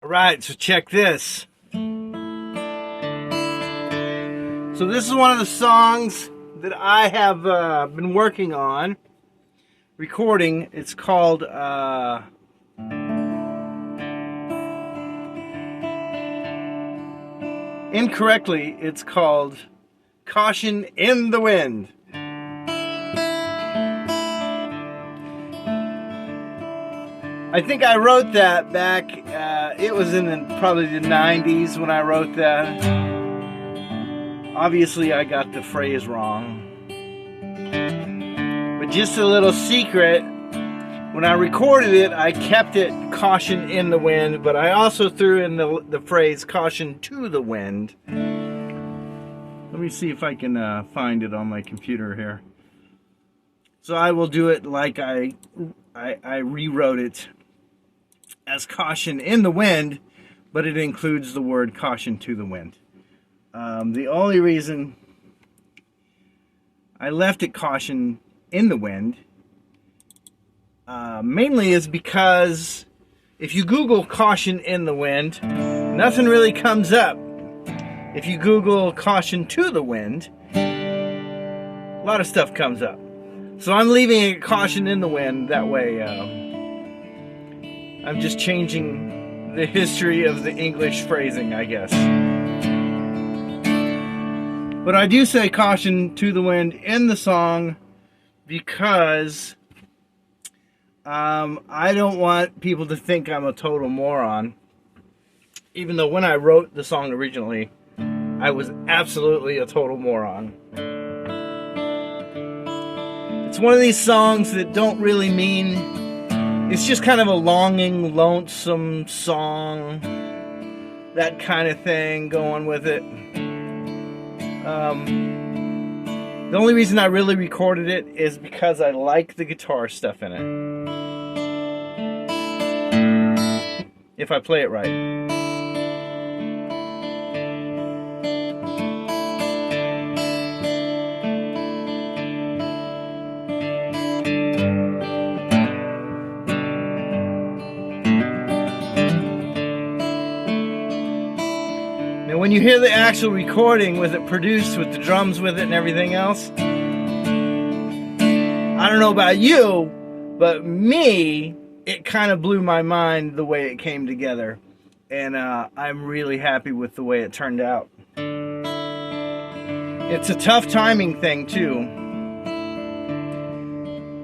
Alright, so check this. So this is one of the songs that I have been working on recording. It's called incorrectly, it's called Caution in the Wind. I think I wrote that back, it was in probably the 90s when I wrote that. Obviously I got the phrase wrong. But just a little secret, when I recorded it, I kept it caution in the wind, but I also threw in the phrase caution to the wind. Let me see if I can find it on my computer here. So I will do it like I rewrote it as caution in the wind, but it includes the word caution to the wind. The only reason I left it caution in the wind mainly is because if you Google caution in the wind, nothing really comes up. If you Google caution to the wind, a lot of stuff comes up. So I'm leaving it caution in the wind, that way I'm just changing the history of the English phrasing, I guess. But I do say caution to the wind in the song because I don't want people to think I'm a total moron. Even though when I wrote the song originally, I was absolutely a total moron. It's one of these songs that don't really mean... It's just kind of a longing, lonesome song. That kind of thing going with it. The only reason I really recorded it is because I like the guitar stuff in it. If I play it right. Now when you hear the actual recording with it produced, with the drums with it and everything else, I don't know about you, but me, it kind of blew my mind the way it came together. And I'm really happy with the way it turned out. It's a tough timing thing too.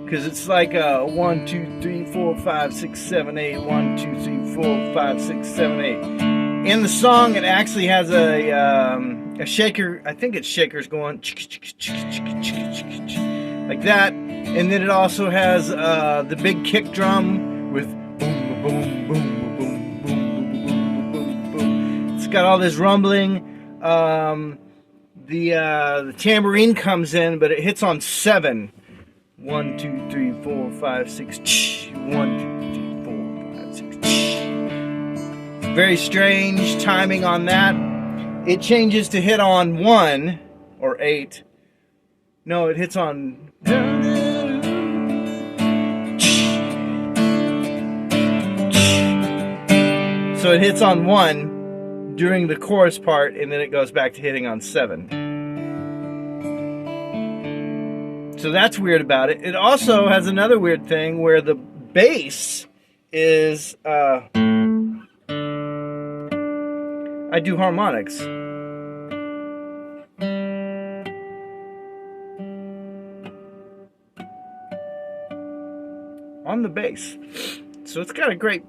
Because it's like 1, 2, 3, 4, 5, 6, 7, 8. 1, 2, 3, 4, 5, 6, 7, 8. In the song, it actually has a shaker. I think it's shakers going like that, and then it also has the big kick drum with boom, boom, boom, boom, boom, boom, boom, boom, boom. It's got all this rumbling. The tambourine comes in, but it hits on 7. 1, 2, 3, 4, 5, 6. 1, 2. Very strange timing on that. It changes to hit on 1 or 8. No, it hits on. So it hits on 1 during the chorus part, and then it goes back to hitting on 7. So that's weird about it. It also has another weird thing where the bass is I do harmonics. On the bass. So it's got a great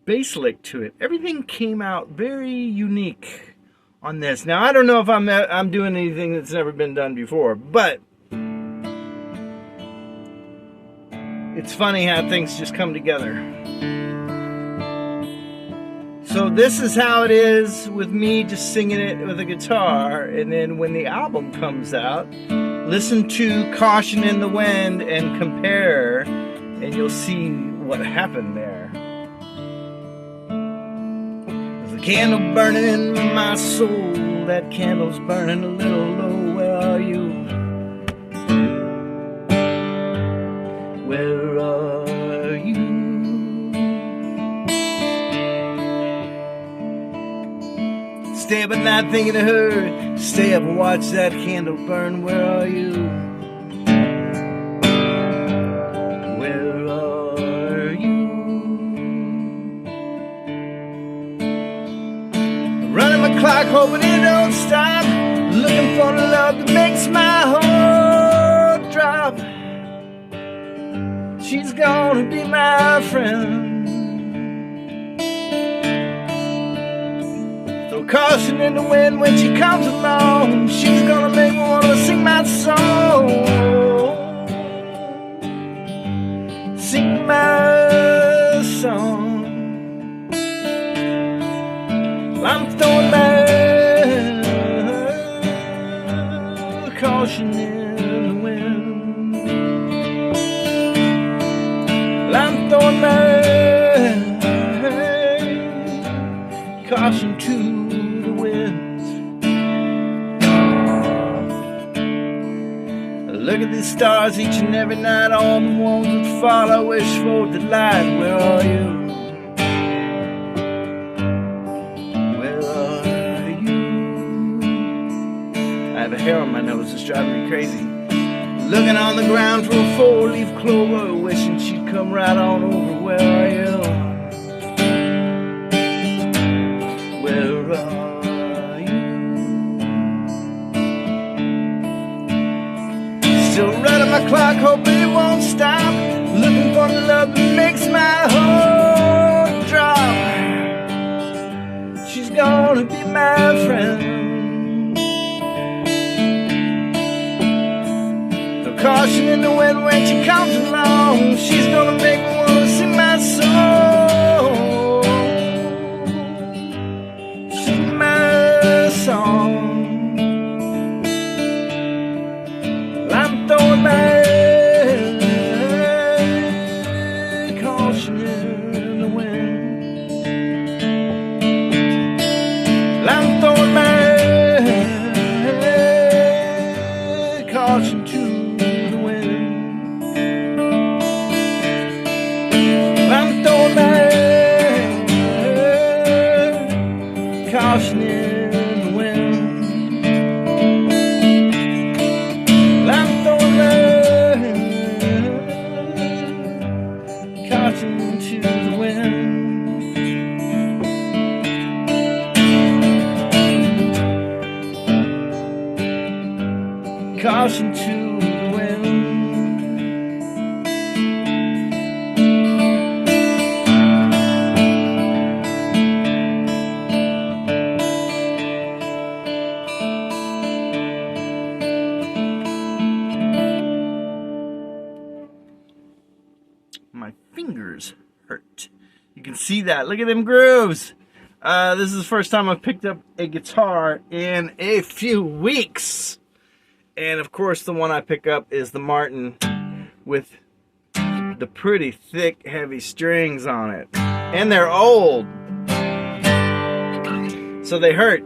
bass lick to it. Everything came out very unique on this. Now I don't know if I'm doing anything that's never been done before, but it's funny how things just come together. So this is how it is with me just singing it with a guitar, and then when the album comes out, listen to Caution in the Wind and compare, and you'll see what happened there. There's a candle burning in my soul, that candle's burning a little low, where are you? Where are you? Stay up at night thinking of her. Stay up and watch that candle burn. Where are you? Where are you? Running my clock, hoping it don't stop. Looking for the love that makes my heart drop. She's gonna be my friend. Throw caution in the wind when she comes along. She's gonna make me wanna sing my song. Sing my song. I'm throwing my caution in the wind. I'm throwing my caution to the wind. I look at these stars each and every night, all the ones that fall. I wish for the light. Where are you? I have a hair on my nose, it's driving me crazy. Looking on the ground for a four-leaf clover, wishing she'd come right on over. Where are you? Where are you? Still running my clock, hoping it won't stop. Looking for the love that makes my heart drop. She's gonna be my friend. Caution in the wind when she comes along. She's gonna make me wanna sing my song. Sing my song. I'm throwing my caution in the wind. I'm throwing my caution to caution in the wind. I'm throwing my caution to the wind. Caution to the wind. My fingers hurt. You can see that. Look at them grooves. This is the first time I've picked up a guitar in a few weeks. And of course the one I pick up is the Martin with the pretty thick, heavy strings on it. And they're old, so they hurt.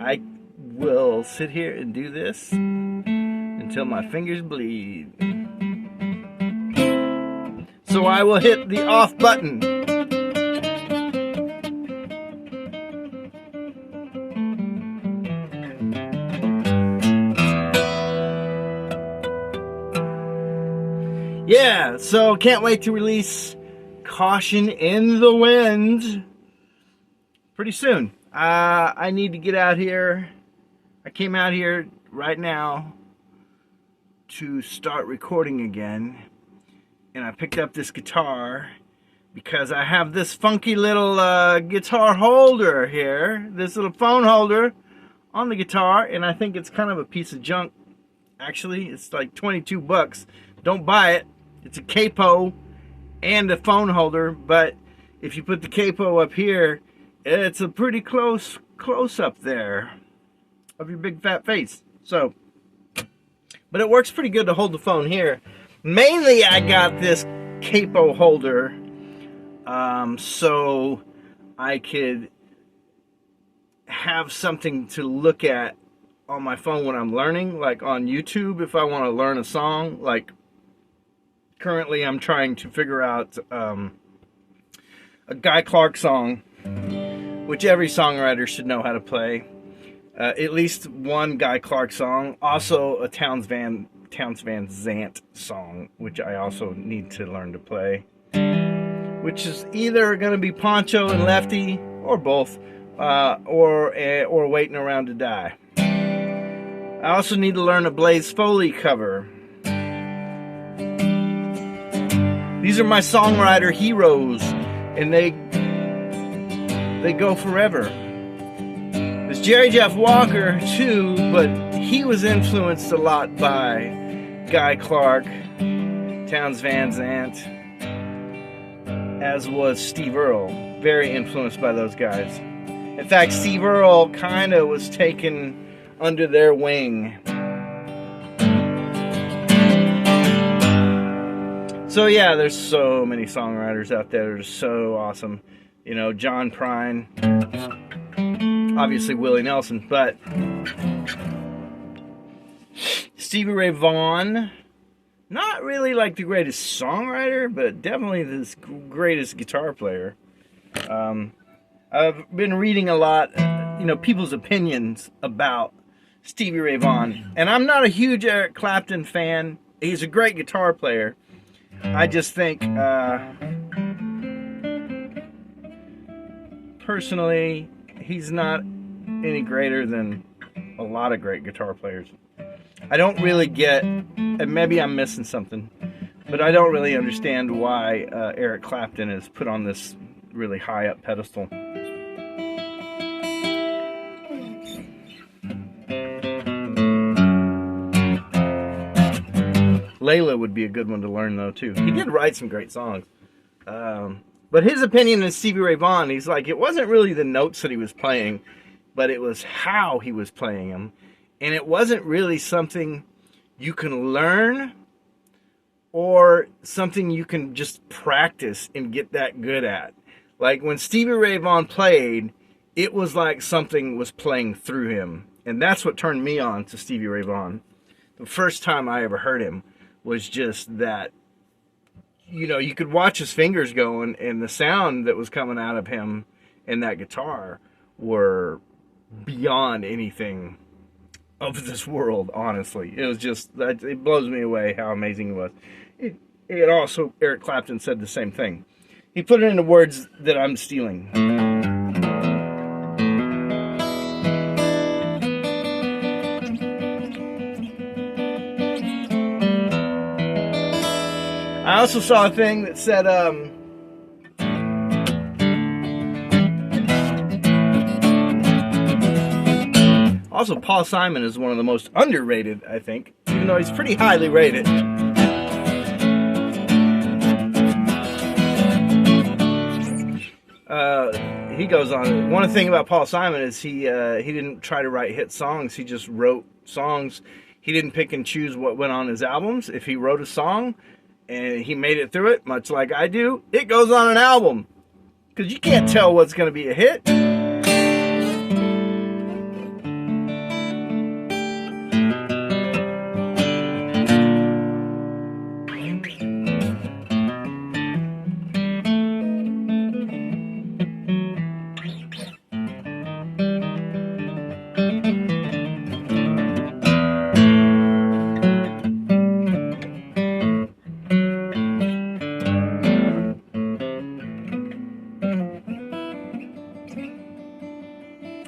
I will sit here and do this until my fingers bleed. So I will hit the off button. Yeah, so can't wait to release Caution in the Wind pretty soon. I need to get out here. I came out here right now to start recording again. And I picked up this guitar because I have this funky little guitar holder here. This little phone holder on the guitar. And I think it's kind of a piece of junk. Actually, it's like 22 bucks. Don't buy it. It's a capo and a phone holder. But if you put the capo up here, it's a pretty close up there of your big fat face. So, but it works pretty good to hold the phone here. Mainly I got this capo holder so I could have something to look at on my phone when I'm learning, like on YouTube if I want to learn a song. Like currently I'm trying to figure out a Guy Clark song, which every songwriter should know how to play. At least one Guy Clark song. Also a Townes Van Zandt song, which I also need to learn to play. Which is either going to be Poncho and Lefty, or both, or Waiting Around to Die. I also need to learn a Blaze Foley cover. These are my songwriter heroes, and they go forever. There's Jerry Jeff Walker too, but he was influenced a lot by Guy Clark, Townes Van Zandt, as was Steve Earle. Very influenced by those guys. In fact, Steve Earle kind of was taken under their wing. So yeah, there's so many songwriters out there that are so awesome. You know, John Prine, obviously Willie Nelson, but Stevie Ray Vaughan, not really like the greatest songwriter, but definitely the greatest guitar player. I've been reading a lot, people's opinions about Stevie Ray Vaughan. And I'm not a huge Eric Clapton fan. He's a great guitar player. I just think, personally, he's not any greater than a lot of great guitar players. I don't really get, and maybe I'm missing something, but I don't really understand why Eric Clapton is put on this really high up pedestal. Layla would be a good one to learn though too. He did write some great songs. But his opinion is Stevie Ray Vaughan, he's like, it wasn't really the notes that he was playing, but it was how he was playing them. And it wasn't really something you can learn or something you can just practice and get that good at. Like when Stevie Ray Vaughan played, it was like something was playing through him. And that's what turned me on to Stevie Ray Vaughan. The first time I ever heard him was just that, you could watch his fingers going, and the sound that was coming out of him and that guitar were beyond anything of this world, honestly. It was just, it blows me away how amazing he was. It also, Eric Clapton said the same thing. He put it into words that I'm stealing. I also saw a thing that said, also Paul Simon is one of the most underrated, I think, even though he's pretty highly rated. He goes on. One thing about Paul Simon is he didn't try to write hit songs. He just wrote songs. He didn't pick and choose what went on his albums. If he wrote a song and he made it through it, much like I do, it goes on an album. Because you can't tell what's going to be a hit.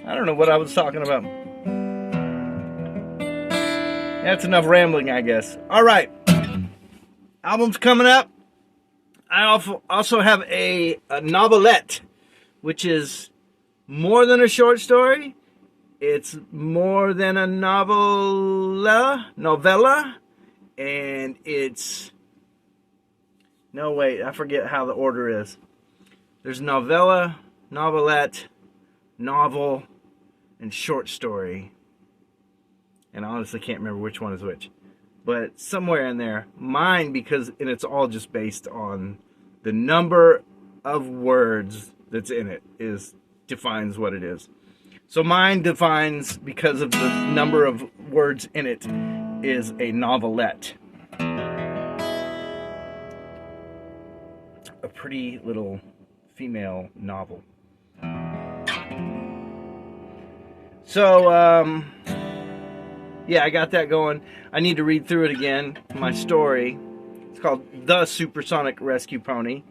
I don't know what I was talking about. That's enough rambling, I guess. All right. Album's coming up. I also have a novelette, which is more than a short story. It's more than a novella, and it's... No, wait, I forget how the order is. There's novella, novelette, novel, and short story. And I honestly can't remember which one is which. But somewhere in there, mine, and it's all just based on the number of words that's in it, defines what it is. So mine defines, because of the number of words in it, is a novelette. A pretty little female novel. So, yeah, I got that going. I need to read through it again, my story. It's called The Supersonic Rescue Pony.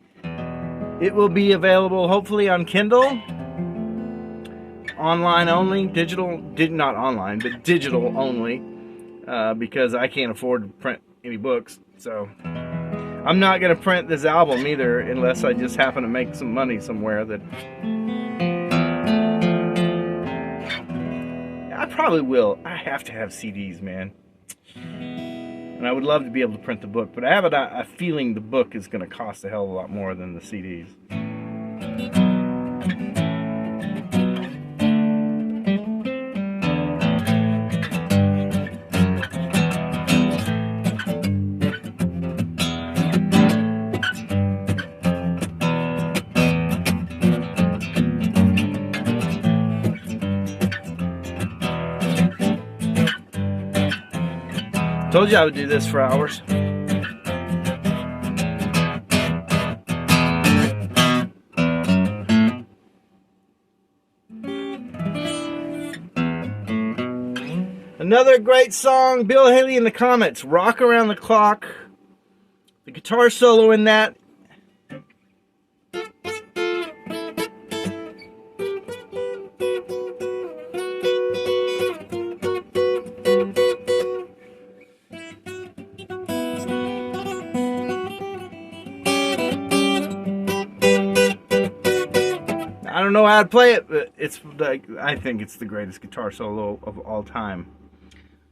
It will be available hopefully on Kindle. Online only, not online, but digital only, because I can't afford to print any books. So I'm not going to print this album either, unless I just happen to make some money somewhere. That I probably will. I have to have CDs, man. And I would love to be able to print the book, but I have a feeling the book is going to cost a hell of a lot more than the CDs. Told you I would do this for hours. Another great song, Bill Haley and the Comets, Rock Around the Clock. The guitar solo in that. I don't know how to play it, but it's like, I think it's the greatest guitar solo of all time.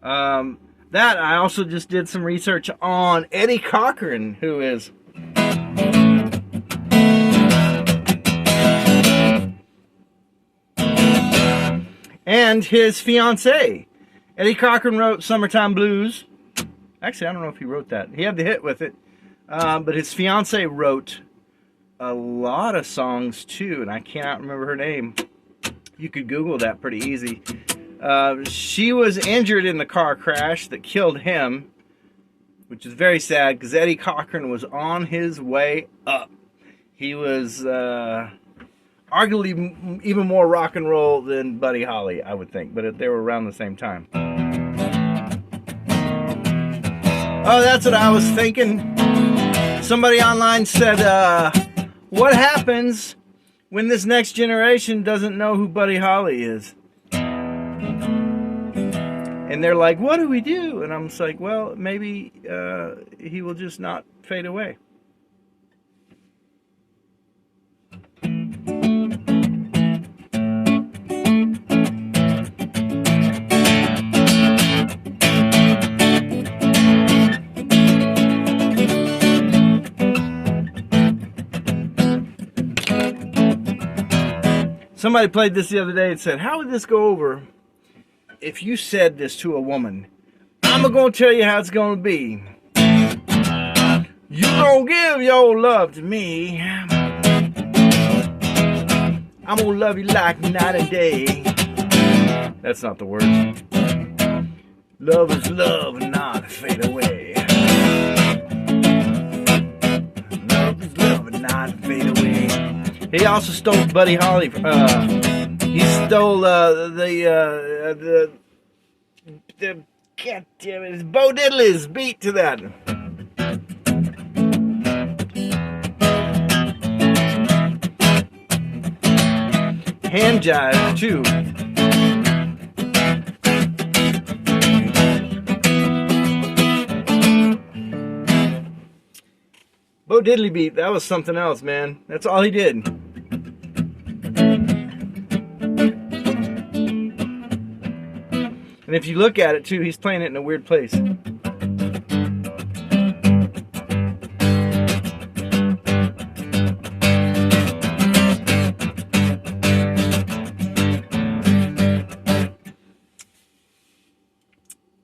That I also just did some research on Eddie Cochran, who is and his fiancée. Eddie Cochran wrote Summertime Blues. Actually, I don't know if he wrote that. He had the hit with it, but his fiancée wrote a lot of songs too, and I cannot remember her name. You could Google that pretty easy. She was injured in the car crash that killed him, which is very sad because Eddie Cochran was on his way up. He was arguably even more rock and roll than Buddy Holly, I would think, but they were around the same time. Oh, that's what I was thinking. Somebody online said, what happens when this next generation doesn't know who Buddy Holly is? And they're like, what do we do? And I'm just like, well, maybe he will just not fade away. Somebody played this the other day and said, how would this go over if you said this to a woman? I'm going to tell you how it's going to be. You going to give your love to me. I'm going to love you like night and day. That's not the words. Love is love and not fade away. Love is love and not fade away. He also stole Buddy Holly. He stole the God damn it, it's Bo Diddley's beat to that. Hand jive too. Bo Diddley beat, that was something else, man. That's all he did. And if you look at it too, he's playing it in a weird place.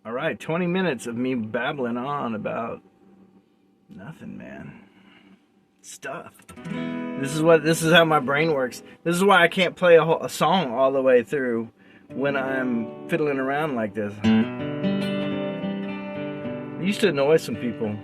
All right, 20 minutes of me babbling on about nothing, man. Stuff. This is how my brain works. This is why I can't play a song all the way through when I'm fiddling around like this. It used to annoy some people.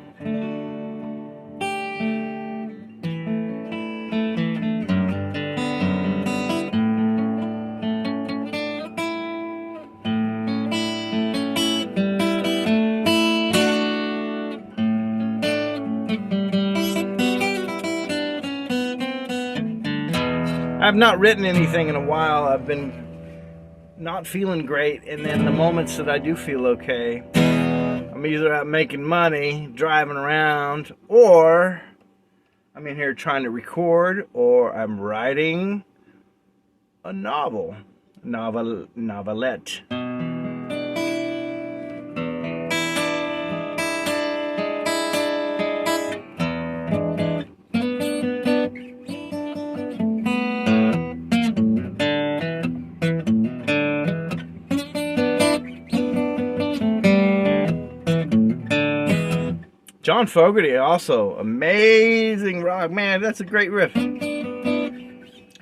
I've not written anything in a while. I've been not feeling great, and then the moments that I do feel okay, I'm either out making money, driving around, or I'm in here trying to record, or I'm writing a novelette. John Fogerty, also amazing rock. Man, that's a great riff.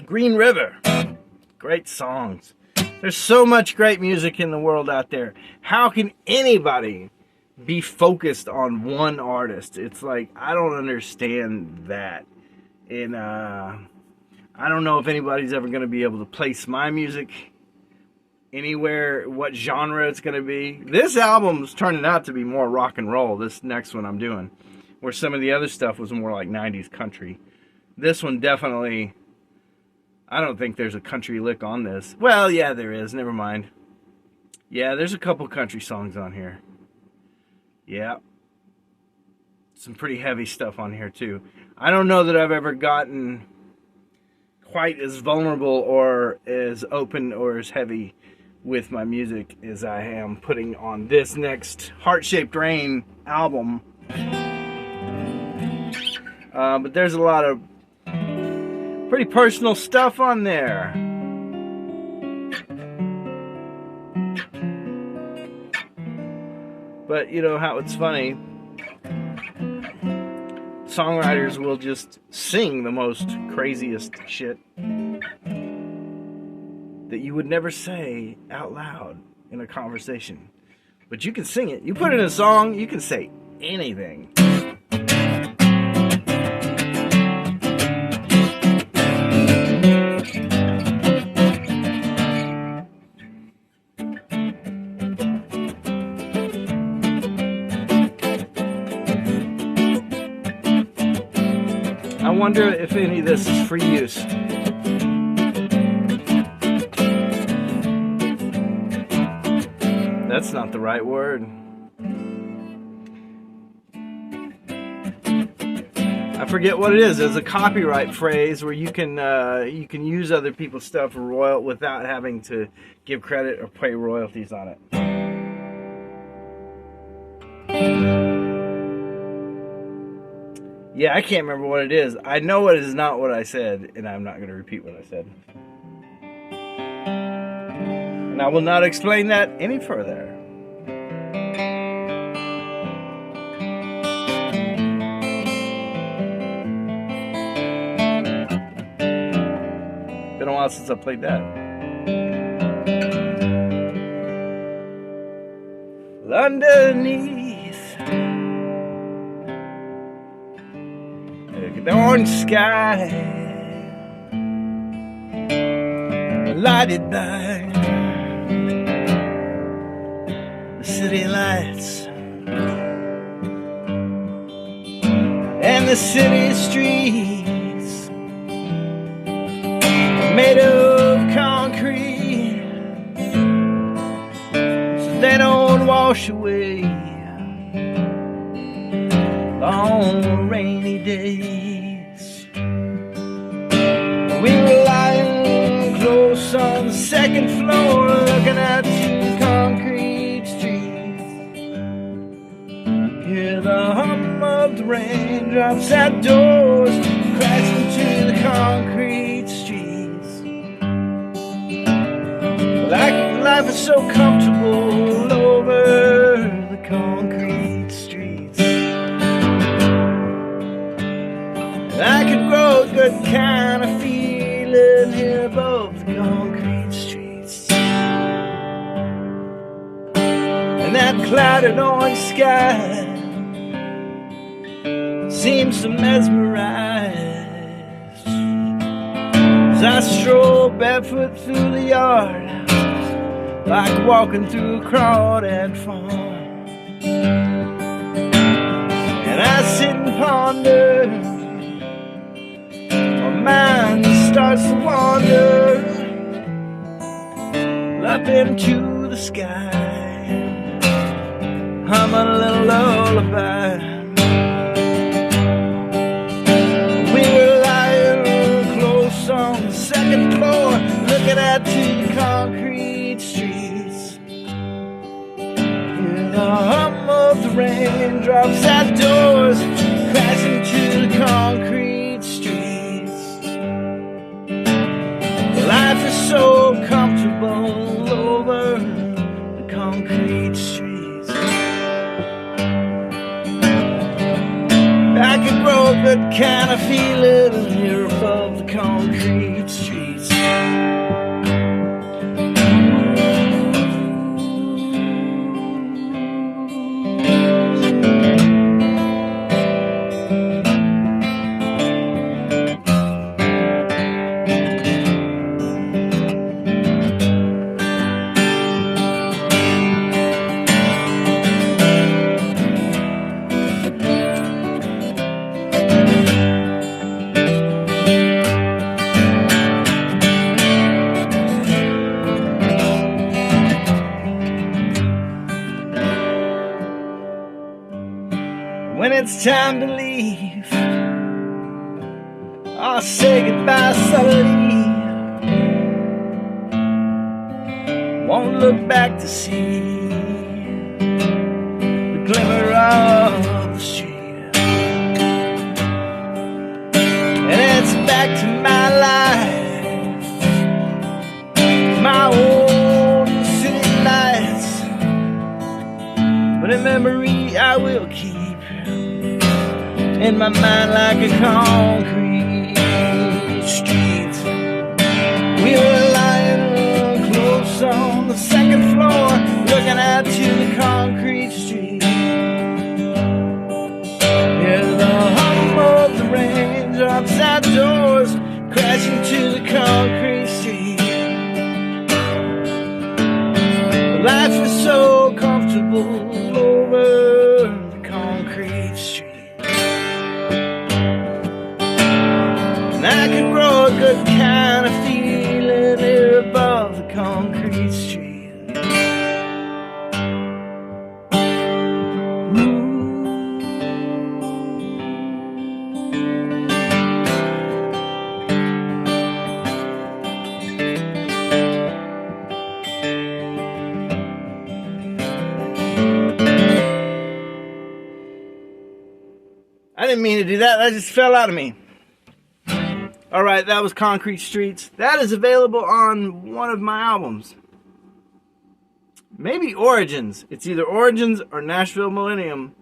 Green River, great songs. There's so much great music in the world out there. How can anybody be focused on one artist? It's like, I don't understand that. And I don't know if anybody's ever going to be able to place my music anywhere, what genre it's going to be. This album's turning out to be more rock and roll, this next one I'm doing, where some of the other stuff was more like 90s country. This one definitely, I don't think there's a country lick on this. Well, yeah, there is. Never mind. Yeah, there's a couple country songs on here. Yeah. Some pretty heavy stuff on here, too. I don't know that I've ever gotten quite as vulnerable or as open or as heavy with my music as I am putting on this next Heart-Shaped Rain album. But there's a lot of pretty personal stuff on there. But you know how it's funny, songwriters will just sing the most craziest shit that you would never say out loud in a conversation. But you can sing it. You put it in a song, you can say anything. I wonder if any of this is free use. That's not the right word. I forget what it is. There's a copyright phrase where you can use other people's stuff without having to give credit or pay royalties on it. Yeah, I can't remember what it is. I know it is not what I said, and I'm not going to repeat what I said. And I will not explain that any further. Been a while since I played that. Underneath the orange sky, lighted by the city lights and the city streets made of concrete, so they don't wash away on rainy days. We were lying close on the second floor, looking at two concrete streets. Hear the hum of the raindrops outdoors crash into the concrete streets. Like life is so comfortable over the concrete streets. I could grow a good cow And that clouded orange sky seems to mesmerize as I stroll barefoot through the yard, like walking through a crawdad farm. And I sit and ponder, my mind starts to wander up into the sky, hum a little lullaby. We were lying close on the second floor, looking out to the concrete streets. Hear the hum of the raindrops outdoors, crashing to the concrete streets. Life is so comfortable over the concrete streets. I could grow a good kind of feeling here above the concrete streets. When it's time to leave, I'll say goodbye subtly. Won't look back to see the glimmer of the street. And it's back to my life, my old city lights, but a memory I will keep in my mind like a concrete street. We were lying close on the second floor, looking out to the concrete street. Hear the hum of the raindrops outdoors, crashing to the concrete street. Life is so comfortable over the concrete street. And I could grow a good kind of feeling here above the concrete street. I didn't mean to do that. That just fell out of me. All right, that was Concrete Streets. That is available on one of my albums. Maybe Origins. It's either Origins or Nashville Millennium.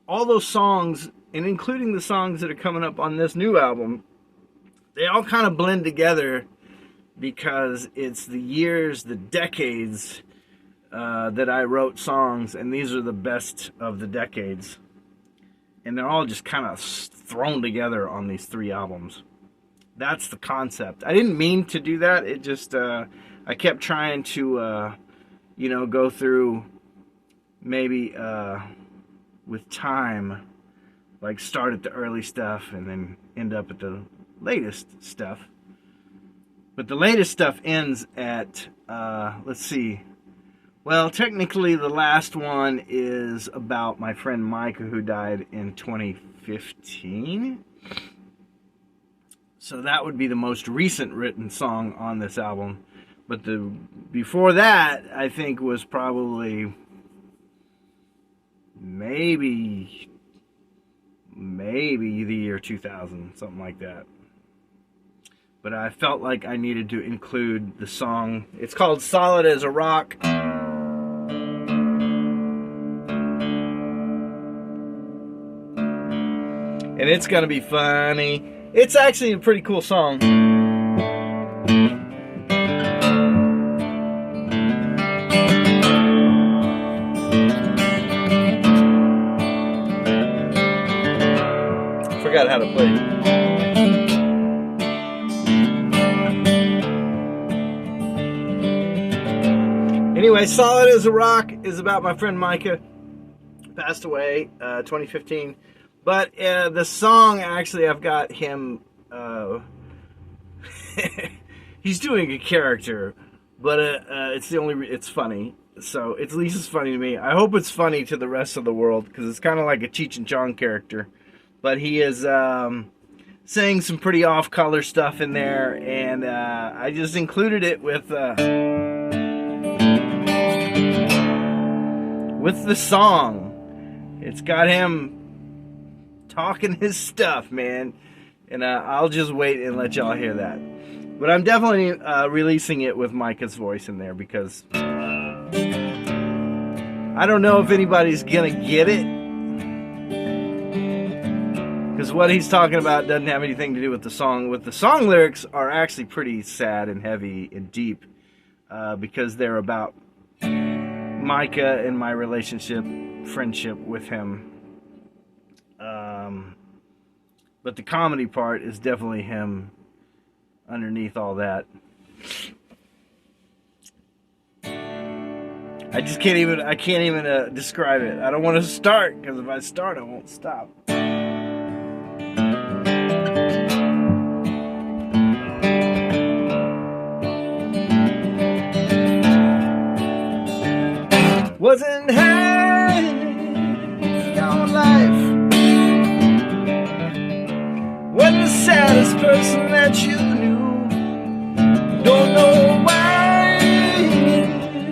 All those songs, and including the songs that are coming up on this new album, they all kind of blend together because it's the years, the decades that I wrote songs, and these are the best of the decades. And they're all just kind of thrown together on these three albums. That's the concept. I didn't mean to do that. It just, I kept trying to, go through maybe with time, like start at the early stuff and then end up at the latest stuff. But the latest stuff ends at, let's see. Well, technically the last one is about my friend Micah, who died in 2015. So that would be the most recent written song on this album. But the before that, I think, was probably maybe the year 2000, something like that. But I felt like I needed to include the song. It's called Solid as a Rock. And it's gonna be funny. It's actually a pretty cool song. how to play it. Anyway, Solid as a Rock is about my friend Micah. Passed away 2015. But the song, actually, I've got him... he's doing a character, but it's funny. So at least it's funny to me. I hope it's funny to the rest of the world, because it's kind of like a Cheech and Chong character. But he is saying some pretty off-color stuff in there, and I just included it with the song. It's got him talking his stuff, man. And I'll just wait and let y'all hear that. But I'm definitely releasing it with Micah's voice in there, because I don't know if anybody's gonna get it, because what he's talking about doesn't have anything to do with the song. The song lyrics are actually pretty sad and heavy and deep, because they're about Micah and my friendship with him. But the comedy part is definitely him underneath all that. I can't even describe it. I don't want to start, because if I start, I won't stop. Wasn't high on life. Wasn't the saddest person that you knew. Don't know why.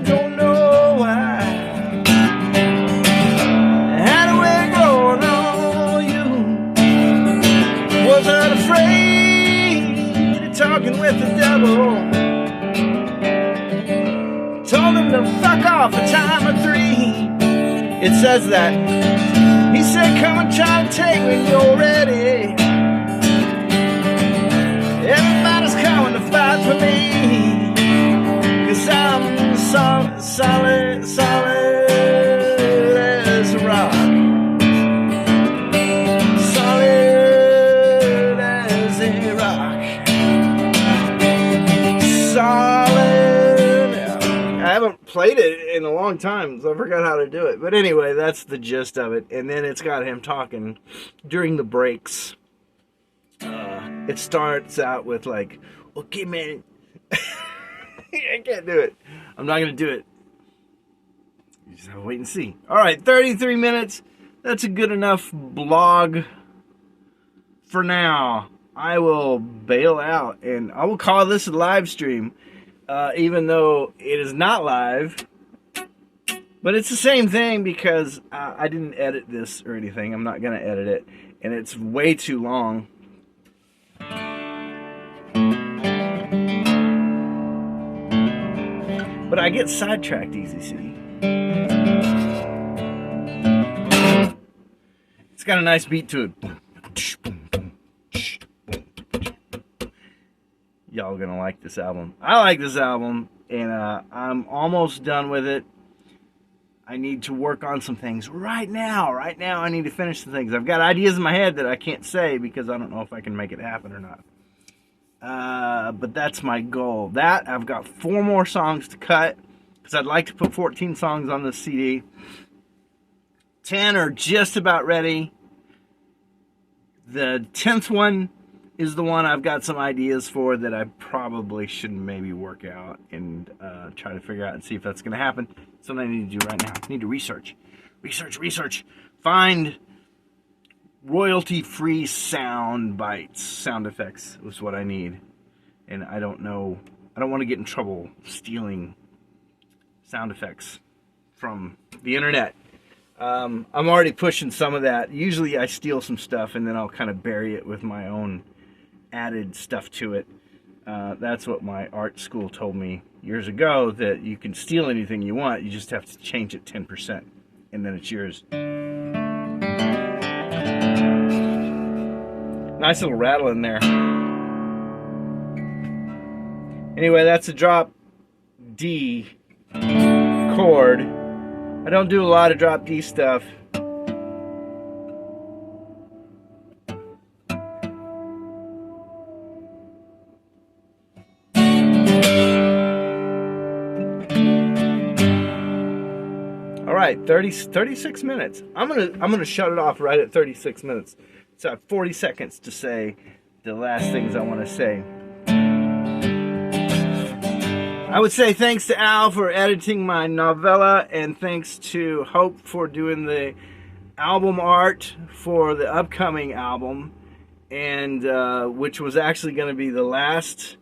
Don't know why. Had a way growing on you. Wasn't afraid of talking with the devil. Told him to fuck off a time or 3. It says that. He said, come and try to take when you're ready. Everybody's coming to fight for me, 'cause I'm solid as a rock. Solid as a rock. Solid. I haven't played it in a long time, so I forgot how to do it. But anyway, that's the gist of it. And then it's got him talking during the breaks. It starts out with like, okay, man. I can't do it. I'm not going to do it. You just have to wait and see. All right, 33 minutes. That's a good enough blog for now. I will bail out, and I will call this a live stream, even though it is not live. But it's the same thing, because I didn't edit this or anything. I'm not going to edit it, and it's way too long. But I get sidetracked easy, see? It's got a nice beat to it. Y'all gonna like this album. I like this album, and I'm almost done with it. I need to work on some things right now. Right now, I need to finish some things. I've got ideas in my head that I can't say, because I don't know if I can make it happen or not. But that's my goal. I've got 4 more songs to cut, because I'd like to put 14 songs on this CD. 10 are just about ready. The 10th one is the one I've got some ideas for that I probably should maybe work out and try to figure out and see if that's going to happen. That's what I need to do right now. I need to research. Find royalty-free sound bites, sound effects is what I need. And I don't know, I don't want to get in trouble stealing sound effects from the internet. I'm already pushing some of that. Usually I steal some stuff and then I'll kind of bury it with my own added stuff to it. That's what my art school told me years ago, that you can steal anything you want, you just have to change it 10% and then it's yours. Nice little rattle in there. Anyway, that's a drop D chord. I don't do a lot of drop D stuff. All right, 36 minutes. I'm gonna shut it off right at 36 minutes. So I have 40 seconds to say the last things I want to say. I would say thanks to Al for editing my novella, and thanks to Hope for doing the album art for the upcoming album, and which was actually going to be the last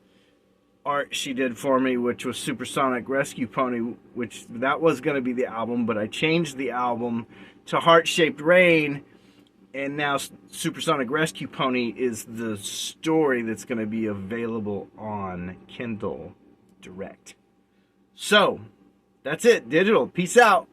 art she did for me, which was Supersonic Rescue Pony, which that was going to be the album, but I changed the album to Heart Shaped Rain, and now Supersonic Rescue Pony is the story that's going to be available on Kindle Direct. So, that's it, digital. Peace out.